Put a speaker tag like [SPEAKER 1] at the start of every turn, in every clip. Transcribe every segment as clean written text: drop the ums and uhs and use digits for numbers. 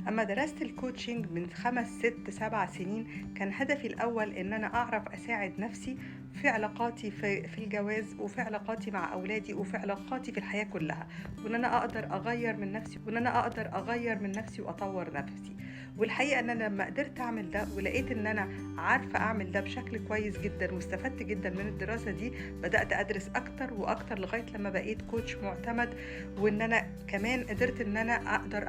[SPEAKER 1] أما درست الكوتشنج من 5 6 7 سنين، كان هدفي الأول إن أنا أعرف أساعد نفسي في علاقاتي في الجواز، وفي علاقاتي مع أولادي، وفي علاقاتي في الحياة كلها، وإن أنا أقدر أغير من نفسي وأطور نفسي. والحقيقة إن أنا لما قدرت أعمل ده ولقيت إن أنا عارفة أعمل ده بشكل كويس جدا واستفدت جدا من الدراسة دي، بدأت أدرس أكتر وأكتر لغاية لما بقيت كوتش معتمد. وإن أنا كمان قدرت إن أنا أقدر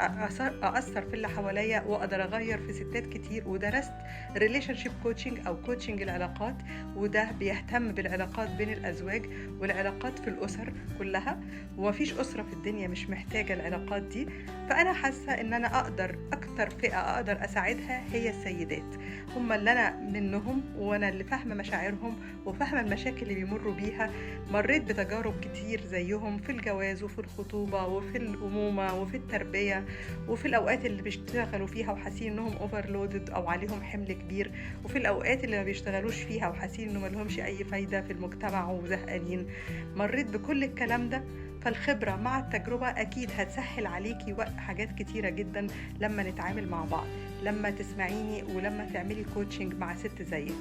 [SPEAKER 1] أأثر في اللي حواليا وأقدر أغير في ستات كتير. ودرست ريليشن شيب كوتشنج أو كوتشنج العلاقات، وده بيهتم بالعلاقات بين الأزواج والعلاقات في الأسر كلها، ومفيش أسرة في الدنيا مش محتاجة العلاقات دي. فأنا حاسة إن أنا أكتر فئة أقدر أساعدها هي السيدات، هم اللي أنا منهم، وأنا اللي فاهمة مشاعرهم وفاهمة المشاكل اللي بيمروا بيها. مريت بتجارب كتير زيهم في الجواز وفي الخطوبة وفي الأمومة وفي التربية، وفي الأوقات اللي بيشتغلوا فيها وحاسين إنهم اوفرلودد أو عليهم حمل كبير، وفي الأوقات اللي ما بيشتغلوش فيها وحاسين إنه ملهمش أي فايدة في المجتمع وزهقانين. مريت بكل الكلام ده، فالخبرة مع التجربة أكيد هتسهل عليكي وقت حاجات كتيرة جدا لما نتعامل مع بعض، لما تسمعيني ولما تعملي كوتشنج مع ست زيك.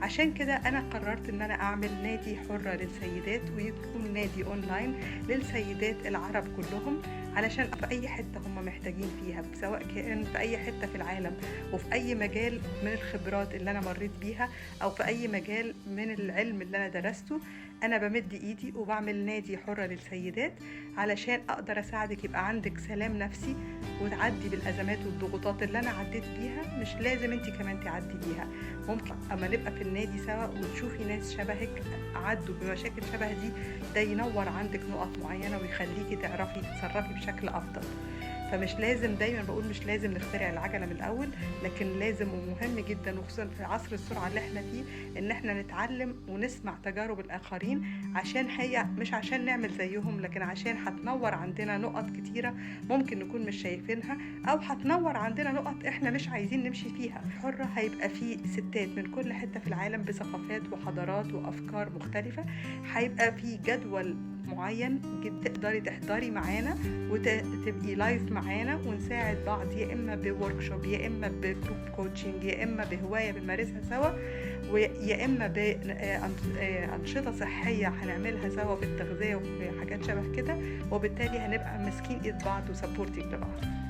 [SPEAKER 1] عشان كده أنا قررت إن أنا أعمل نادي حرة للسيدات، ويكون نادي أونلاين للسيدات العرب كلهم، علشان في أي حتة هم محتاجين فيها، سواء كان في أي حتة في العالم وفي أي مجال من الخبرات اللي أنا مريت بيها، أو في أي مجال من العلم اللي أنا درسته. أنا بمد إيدي وبعمل نادي حرة للسيدات علشان أقدر أساعدك يبقى عندك سلام نفسي وتعدي بالأزمات والضغوطات اللي أنا عديت بيها. مش لازم أنت كمان تعدي بيها، ممكن أما نبقى في النادي سوا وتشوفي ناس شبهك عدوا بمشاكل شبه دي، ده ينور عندك نقط معينة ويخليكي تعرفي تتصرفي بشكل أفضل. فمش لازم، دايما بقول مش لازم نخترع العجلة من الأول، لكن لازم ومهم جدا، وخصوصا في عصر السرعة اللي احنا فيه، ان احنا نتعلم ونسمع تجارب الآخرين، عشان هي مش عشان نعمل زيهم، لكن عشان هتنور عندنا نقط كتيرة ممكن نكون مش شايفينها، أو هتنور عندنا نقط احنا مش عايزين نمشي فيها. حرة هيبقى فيه ستات من كل حتة في العالم بثقافات وحضارات وأفكار مختلفة، هيبقى فيه جدول معين تقدري تحضري معانا وتبقي لايف معانا ونساعد بعض، يا اما بوركشوب، يا اما بجروب كوتشنج، يا اما بهوايه بنمارسها سوا، ويا اما بانشطه صحيه هنعملها سوا في التغذيه وفي حاجات شبه كده. وبالتالي هنبقى ماسكين ايد بعض وسبورتنج لبعض.